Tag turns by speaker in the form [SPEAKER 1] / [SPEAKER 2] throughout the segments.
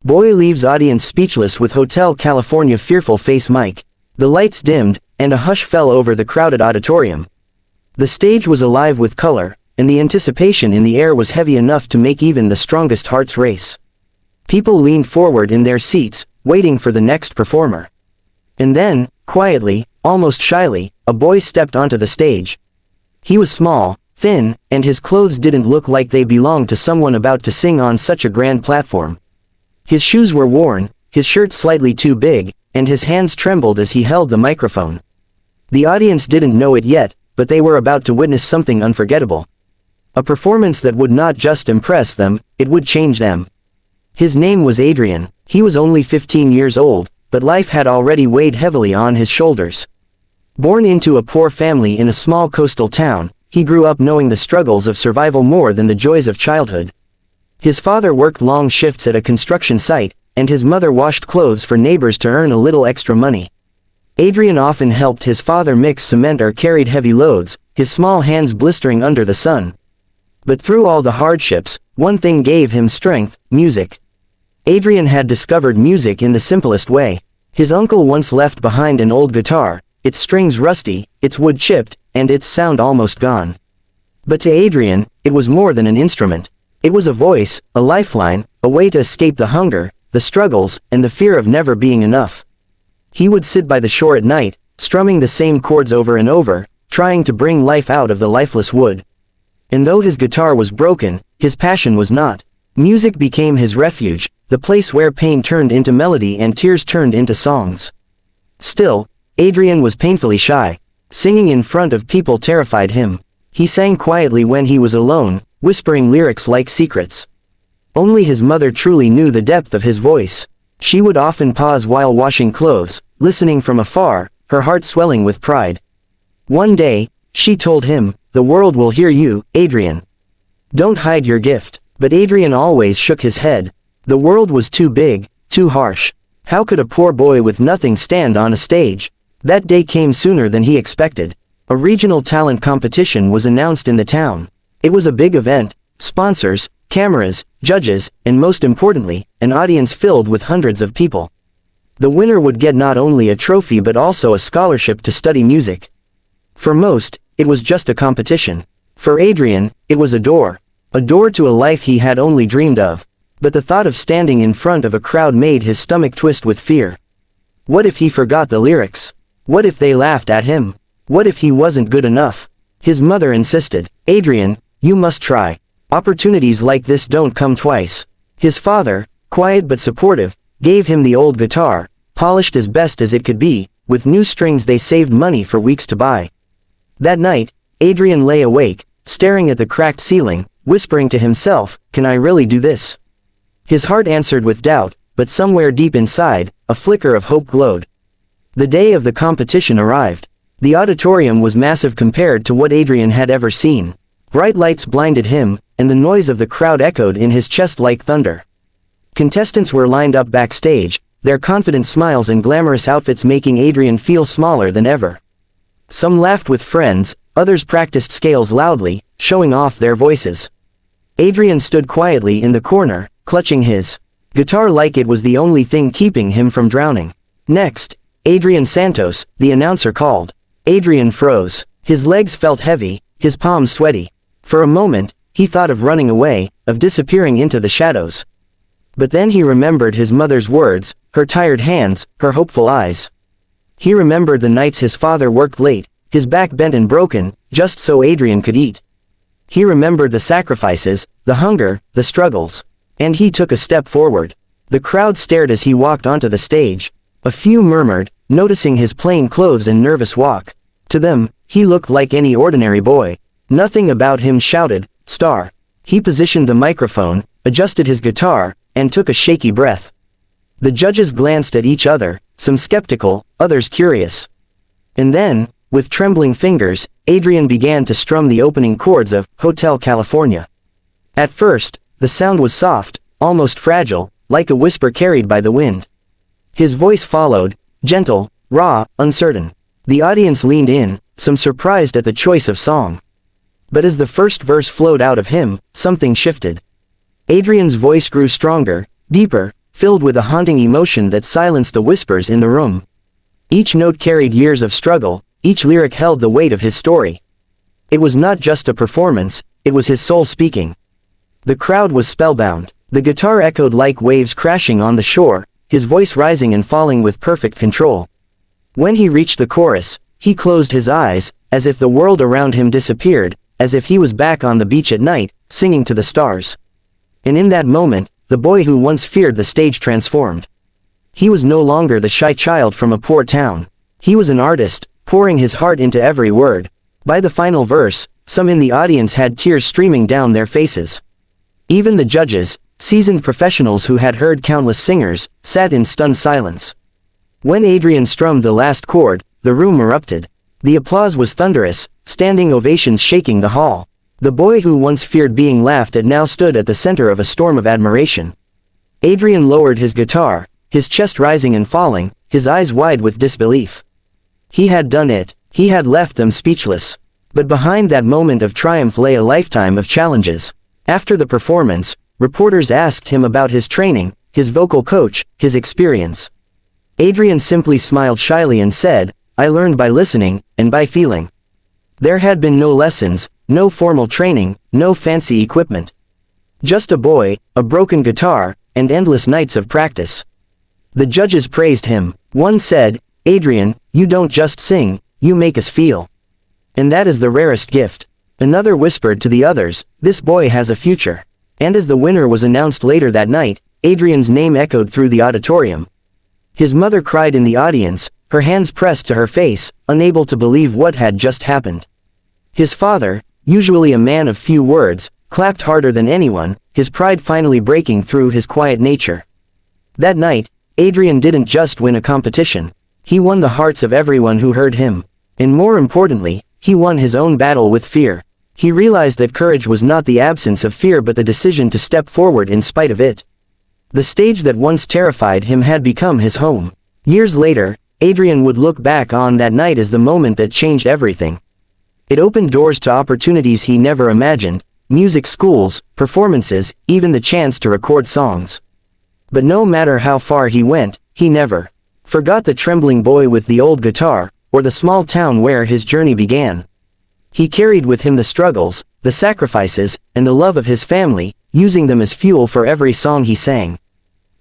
[SPEAKER 1] Boy leaves audience speechless with Hotel California fearful face mic. The lights dimmed, and a hush fell over the crowded auditorium. The stage was alive with color, and the anticipation in the air was heavy enough to make even the strongest hearts race. People leaned forward in their seats, waiting for the next performer. And then, quietly, almost shyly, a boy stepped onto the stage. He was small, thin, and his clothes didn't look like they belonged to someone about to sing on such a grand platform. His shoes were worn, his shirt slightly too big, and his hands trembled as he held the microphone. The audience didn't know it yet, but they were about to witness something unforgettable. A performance that would not just impress them, it would change them. His name was Adrian. He was only 15 years old, but life had already weighed heavily on his shoulders. Born into a poor family in a small coastal town, he grew up knowing the struggles of survival more than the joys of childhood. His father worked long shifts at a construction site, and his mother washed clothes for neighbors to earn a little extra money. Adrian often helped his father mix cement or carried heavy loads, his small hands blistering under the sun. But through all the hardships, one thing gave him strength: music. Adrian had discovered music in the simplest way. His uncle once left behind an old guitar, its strings rusty, its wood chipped, and its sound almost gone. But to Adrian, it was more than an instrument. It was a voice, a lifeline, a way to escape the hunger, the struggles, and the fear of never being enough. He would sit by the shore at night, strumming the same chords over and over, trying to bring life out of the lifeless wood. And though his guitar was broken, his passion was not. Music became his refuge, the place where pain turned into melody and tears turned into songs. Still, Adrian was painfully shy. Singing in front of people terrified him. He sang quietly when he was alone, whispering lyrics like secrets. Only his mother truly knew the depth of his voice. She would often pause while washing clothes, listening from afar, her heart swelling with pride. One day, she told him, "The world will hear you, Adrian. Don't hide your gift." But Adrian always shook his head. The world was too big, too harsh. How could a poor boy with nothing stand on a stage? That day came sooner than he expected. A regional talent competition was announced in the town. It was a big event: sponsors, cameras, judges, and most importantly, an audience filled with hundreds of people. The winner would get not only a trophy but also a scholarship to study music. For most, it was just a competition. For Adrian, it was a door to a life he had only dreamed of. But the thought of standing in front of a crowd made his stomach twist with fear. What if he forgot the lyrics? What if they laughed at him? What if he wasn't good enough? His mother insisted, "Adrian, you must try. Opportunities like this don't come twice." His father, quiet but supportive, gave him the old guitar, polished as best as it could be, with new strings they saved money for weeks to buy. That night, Adrian lay awake, staring at the cracked ceiling, whispering to himself, "Can I really do this?" His heart answered with doubt, but somewhere deep inside, a flicker of hope glowed. The day of the competition arrived. The auditorium was massive compared to what Adrian had ever seen. Bright lights blinded him, and the noise of the crowd echoed in his chest like thunder. Contestants were lined up backstage, their confident smiles and glamorous outfits making Adrian feel smaller than ever. Some laughed with friends, others practiced scales loudly, showing off their voices. Adrian stood quietly in the corner, clutching his guitar like it was the only thing keeping him from drowning. Next, Adrian Santos, the announcer called. Adrian froze. His legs felt heavy, his palms sweaty. For a moment, he thought of running away, of disappearing into the shadows. But then he remembered his mother's words, her tired hands, her hopeful eyes. He remembered the nights his father worked late, his back bent and broken, just so Adrian could eat. He remembered the sacrifices, the hunger, the struggles. And he took a step forward. The crowd stared as he walked onto the stage. A few murmured, noticing his plain clothes and nervous walk. To them, he looked like any ordinary boy. Nothing about him shouted, "Star." He positioned the microphone, adjusted his guitar, and took a shaky breath. The judges glanced at each other, some skeptical, others curious. And then, with trembling fingers, Adrian began to strum the opening chords of Hotel California. At first, the sound was soft, almost fragile, like a whisper carried by the wind. His voice followed, gentle, raw, uncertain. The audience leaned in, some surprised at the choice of song. But as the first verse flowed out of him, something shifted. Adrian's voice grew stronger, deeper, filled with a haunting emotion that silenced the whispers in the room. Each note carried years of struggle, each lyric held the weight of his story. It was not just a performance, it was his soul speaking. The crowd was spellbound. The guitar echoed like waves crashing on the shore, his voice rising and falling with perfect control. When he reached the chorus, he closed his eyes, as if the world around him disappeared, as if he was back on the beach at night, singing to the stars. And in that moment, the boy who once feared the stage transformed. He was no longer the shy child from a poor town. He was an artist, pouring his heart into every word. By the final verse, some in the audience had tears streaming down their faces. Even the judges, seasoned professionals who had heard countless singers, sat in stunned silence. When Adrian strummed the last chord, the room erupted. The applause was thunderous, standing ovations shaking the hall. The boy who once feared being laughed at now stood at the center of a storm of admiration. Adrian lowered his guitar, his chest rising and falling, his eyes wide with disbelief. He had done it, he had left them speechless. But behind that moment of triumph lay a lifetime of challenges. After the performance, reporters asked him about his training, his vocal coach, his experience. Adrian simply smiled shyly and said, "I learned by listening, and by feeling." There had been no lessons, no formal training, no fancy equipment. Just a boy, a broken guitar, and endless nights of practice. The judges praised him. One said, "Adrian, you don't just sing, you make us feel. And that is the rarest gift." Another whispered to the others, "This boy has a future." And as the winner was announced later that night, Adrian's name echoed through the auditorium. His mother cried in the audience, her hands pressed to her face, unable to believe what had just happened. His father, usually a man of few words, clapped harder than anyone, his pride finally breaking through his quiet nature. That night, Adrian didn't just win a competition. He won the hearts of everyone who heard him. And more importantly, he won his own battle with fear. He realized that courage was not the absence of fear but the decision to step forward in spite of it. The stage that once terrified him had become his home. Years later, Adrian would look back on that night as the moment that changed everything. It opened doors to opportunities he never imagined, music schools, performances, even the chance to record songs. But no matter how far he went, he never forgot the trembling boy with the old guitar, or the small town where his journey began. He carried with him the struggles, the sacrifices, and the love of his family, using them as fuel for every song he sang.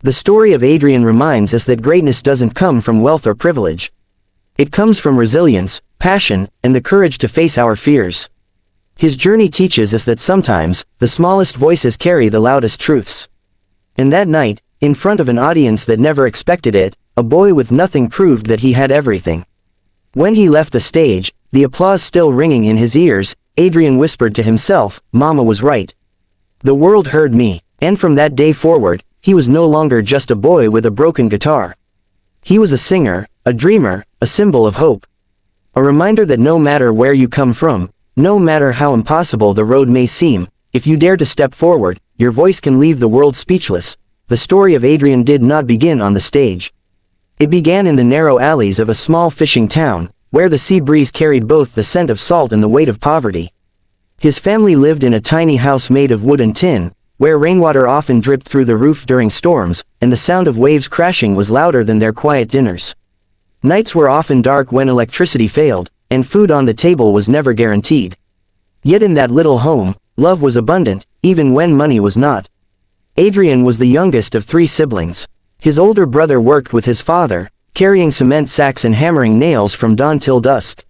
[SPEAKER 1] The story of Adrian reminds us that greatness doesn't come from wealth or privilege. It comes from resilience, passion, and the courage to face our fears. His journey teaches us that sometimes, the smallest voices carry the loudest truths. And that night, in front of an audience that never expected it, a boy with nothing proved that he had everything. When he left the stage, the applause still ringing in his ears, Adrian whispered to himself, "Mama was right. The world heard me." And from that day forward, he was no longer just a boy with a broken guitar. He was a singer, a dreamer, a symbol of hope. A reminder that no matter where you come from, no matter how impossible the road may seem, if you dare to step forward, your voice can leave the world speechless. The story of Adrian did not begin on the stage. It began in the narrow alleys of a small fishing town, where the sea breeze carried both the scent of salt and the weight of poverty. His family lived in a tiny house made of wood and tin, where rainwater often dripped through the roof during storms, and the sound of waves crashing was louder than their quiet dinners. Nights were often dark when electricity failed, and food on the table was never guaranteed. Yet in that little home, love was abundant, even when money was not. Adrian was the youngest of 3 siblings. His older brother worked with his father, carrying cement sacks and hammering nails from dawn till dusk.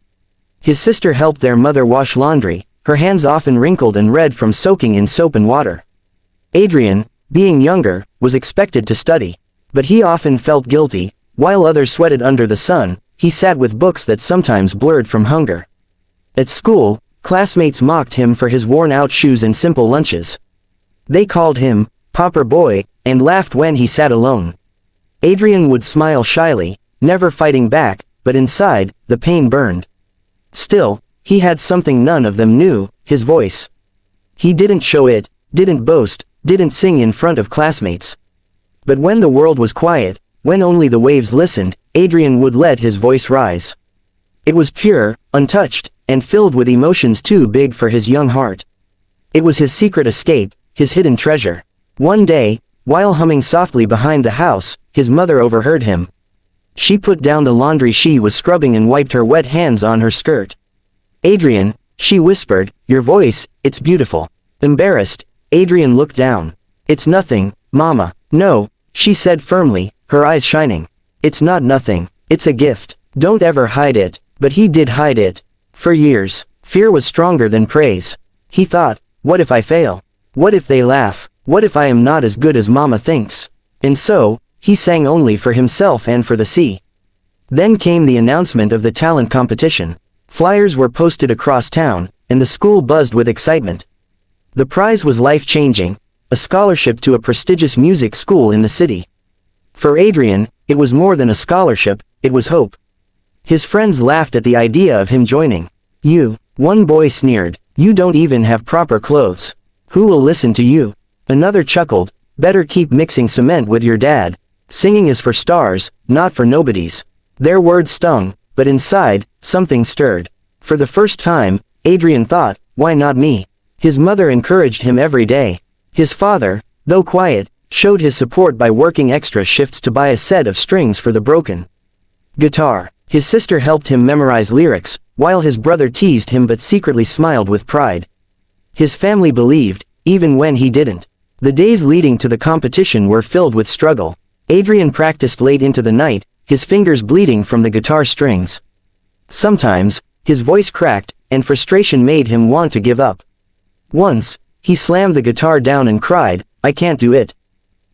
[SPEAKER 1] His sister helped their mother wash laundry, her hands often wrinkled and red from soaking in soap and water. Adrian, being younger, was expected to study. But he often felt guilty. While others sweated under the sun, he sat with books that sometimes blurred from hunger. At school, classmates mocked him for his worn-out shoes and simple lunches. They called him "Pauper Boy," and laughed when he sat alone. Adrian would smile shyly, never fighting back, but inside, the pain burned. Still, he had something none of them knew, his voice. He didn't show it, didn't boast, didn't sing in front of classmates. But when the world was quiet, when only the waves listened, Adrian would let his voice rise. It was pure, untouched, and filled with emotions too big for his young heart. It was his secret escape, his hidden treasure. One day, While humming softly behind the house, his mother overheard him. She put down the laundry she was scrubbing and wiped her wet hands on her skirt. "Adrian," she whispered, "your voice, it's beautiful." Embarrassed, Adrian looked down. "It's nothing, Mama." "No," she said firmly, her eyes shining. "It's not nothing, it's a gift. Don't ever hide it." But he did hide it. For years, fear was stronger than praise. He thought, what if I fail? What if they laugh? What if I am not as good as Mama thinks? And so, he sang only for himself and for the sea. Then came the announcement of the talent competition. Flyers were posted across town, and the school buzzed with excitement. The prize was life-changing, a scholarship to a prestigious music school in the city. For Adrian, it was more than a scholarship, it was hope. His friends laughed at the idea of him joining. "You," one boy sneered, "you don't even have proper clothes. Who will listen to you?" Another chuckled, "Better keep mixing cement with your dad. Singing is for stars, not for nobodies." Their words stung, but inside, something stirred. For the first time, Adrian thought, why not me? His mother encouraged him every day. His father, though quiet, showed his support by working extra shifts to buy a set of strings for the broken guitar. His sister helped him memorize lyrics, while his brother teased him but secretly smiled with pride. His family believed, even when he didn't. The days leading to the competition were filled with struggle. Adrian practiced late into the night, his fingers bleeding from the guitar strings. Sometimes, his voice cracked, and frustration made him want to give up. Once, he slammed the guitar down and cried, "I can't do it.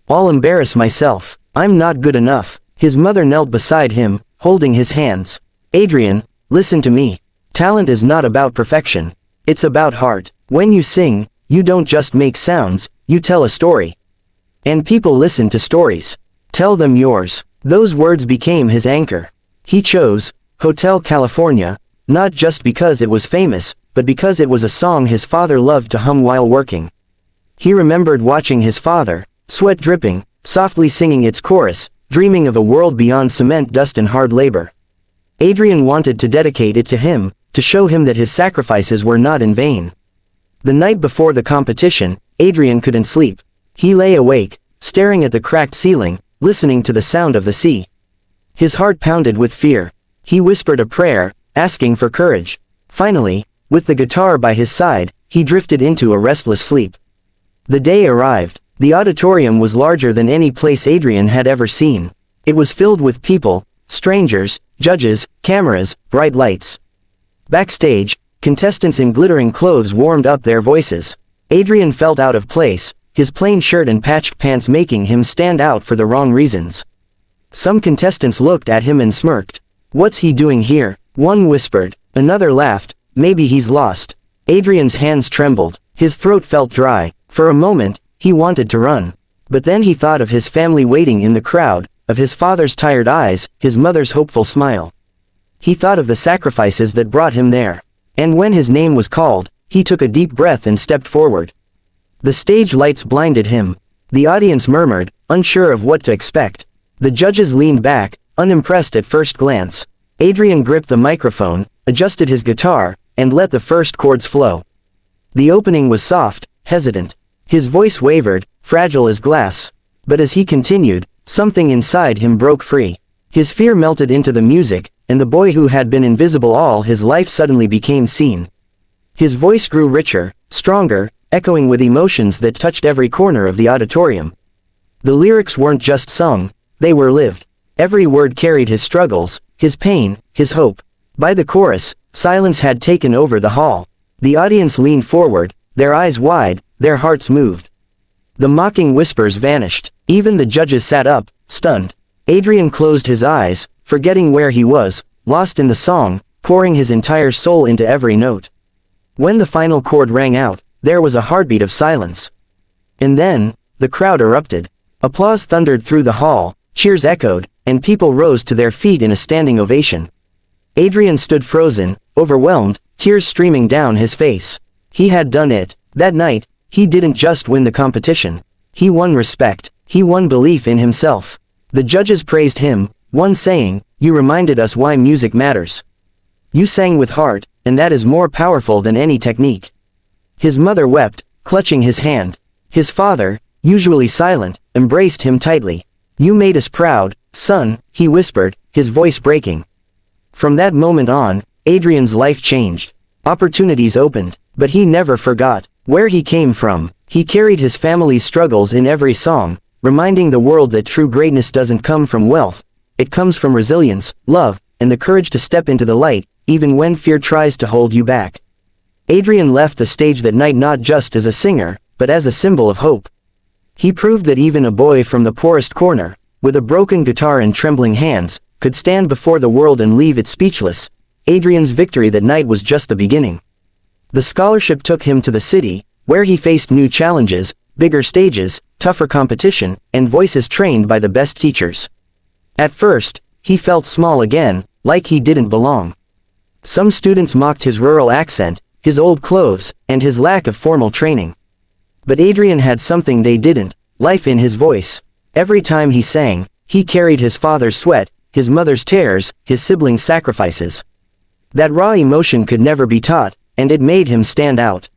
[SPEAKER 1] I'll embarrass myself. I'm not good enough." His mother knelt beside him, holding his hands. "Adrian, listen to me. Talent is not about perfection. It's about heart. When you sing, you don't just make sounds, you tell a story. And people listen to stories. Tell them yours." Those words became his anchor. He chose Hotel California, not just because it was famous, but because it was a song his father loved to hum while working. He remembered watching his father, sweat dripping, softly singing its chorus, dreaming of a world beyond cement dust and hard labor. Adrian wanted to dedicate it to him, to show him that his sacrifices were not in vain. The night before the competition, Adrian couldn't sleep. He lay awake, staring at the cracked ceiling, listening to the sound of the sea. His heart pounded with fear. He whispered a prayer, asking for courage. Finally, with the guitar by his side, he drifted into a restless sleep. The day arrived. The auditorium was larger than any place Adrian had ever seen. It was filled with people, strangers, judges, cameras, bright lights. Backstage, contestants in glittering clothes warmed up their voices. Adrian felt out of place, his plain shirt and patched pants making him stand out for the wrong reasons. Some contestants looked at him and smirked. "What's he doing here?" one whispered. Another laughed, "Maybe he's lost." Adrian's hands trembled, his throat felt dry. For a moment, he wanted to run. But then he thought of his family waiting in the crowd, of his father's tired eyes, his mother's hopeful smile. He thought of the sacrifices that brought him there. And when his name was called, he took a deep breath and stepped forward. The stage lights blinded him. The audience murmured, unsure of what to expect. The judges leaned back, unimpressed at first glance. Adrian gripped the microphone, adjusted his guitar, and let the first chords flow. The opening was soft, hesitant. His voice wavered, fragile as glass. But as he continued, something inside him broke free. His fear melted into the music, and the boy who had been invisible all his life suddenly became seen. His voice grew richer, stronger, echoing with emotions that touched every corner of the auditorium. The lyrics weren't just sung, they were lived. Every word carried his struggles, his pain, his hope. By the chorus, silence had taken over the hall. The audience leaned forward, their eyes wide, their hearts moved. The mocking whispers vanished. Even the judges sat up, stunned. Adrian closed his eyes, forgetting where he was, lost in the song, pouring his entire soul into every note. When the final chord rang out, there was a heartbeat of silence. And then, the crowd erupted. Applause thundered through the hall, cheers echoed, and people rose to their feet in a standing ovation. Adrian stood frozen, overwhelmed, tears streaming down his face. He had done it. That night, he didn't just win the competition. He won respect. He won belief in himself. The judges praised him, one saying, "You reminded us why music matters. You sang with heart, and that is more powerful than any technique." His mother wept, clutching his hand. His father, usually silent, embraced him tightly. "You made us proud, son," he whispered, his voice breaking. From that moment on, Adrian's life changed. Opportunities opened, but he never forgot where he came from. He carried his family's struggles in every song, reminding the world that true greatness doesn't come from wealth. It comes from resilience, love, and the courage to step into the light, even when fear tries to hold you back. Adrian left the stage that night not just as a singer, but as a symbol of hope. He proved that even a boy from the poorest corner, with a broken guitar and trembling hands, could stand before the world and leave it speechless. Adrian's victory that night was just the beginning. The scholarship took him to the city, where he faced new challenges, bigger stages, tougher competition, and voices trained by the best teachers. At first, he felt small again, like he didn't belong. Some students mocked his rural accent, his old clothes, and his lack of formal training. But Adrian had something they didn't: life in his voice. Every time he sang, he carried his father's sweat, his mother's tears, his siblings' sacrifices. That raw emotion could never be taught, and it made him stand out.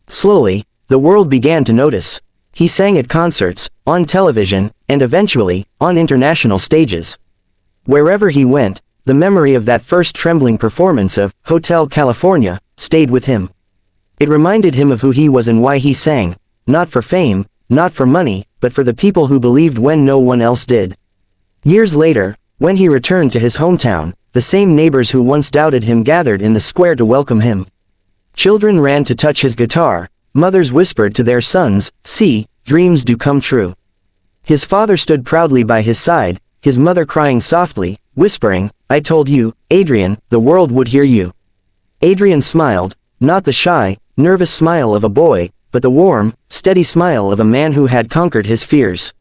[SPEAKER 1] Slowly, the world began to notice. He sang at concerts, on television, and eventually, on international stages. Wherever he went, the memory of that first trembling performance of Hotel California stayed with him. It reminded him of who he was and why he sang, not for fame, not for money, but for the people who believed when no one else did. Years later, when he returned to his hometown, the same neighbors who once doubted him gathered in the square to welcome him. Children ran to touch his guitar, mothers whispered to their sons, "See, dreams do come true." His father stood proudly by his side, his mother crying softly, whispering, "I told you, Adrian, the world would hear you." Adrian smiled, not the shy, nervous smile of a boy, but the warm, steady smile of a man who had conquered his fears.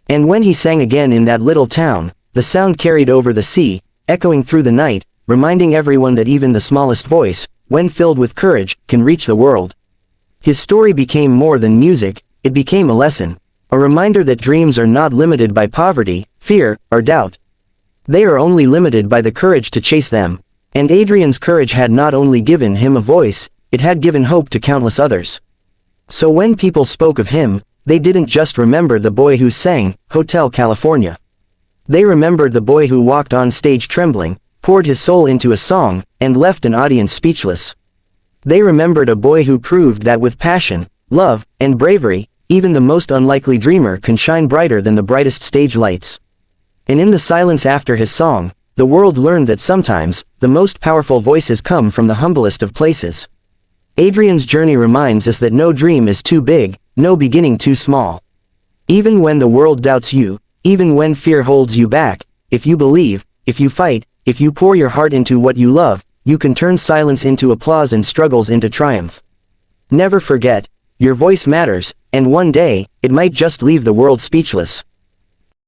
[SPEAKER 1] And when he sang again in that little town, the sound carried over the sea, echoing through the night, reminding everyone that even the smallest voice, when filled with courage, can reach the world. His story became more than music, it became a lesson, a reminder that dreams are not limited by poverty, fear, or doubt. They are only limited by the courage to chase them. And Adrian's courage had not only given him a voice, it had given hope to countless others. So when people spoke of him, they didn't just remember the boy who sang Hotel California. They remembered the boy who walked on stage trembling, poured his soul into a song, and left an audience speechless. They remembered a boy who proved that with passion, love, and bravery, even the most unlikely dreamer can shine brighter than the brightest stage lights. And in the silence after his song, the world learned that sometimes, the most powerful voices come from the humblest of places. Adrian's journey reminds us that no dream is too big, no beginning too small. Even when the world doubts you, even when fear holds you back, if you believe, if you fight, if you pour your heart into what you love, you can turn silence into applause and struggles into triumph. Never forget, your voice matters, and one day, it might just leave the world speechless.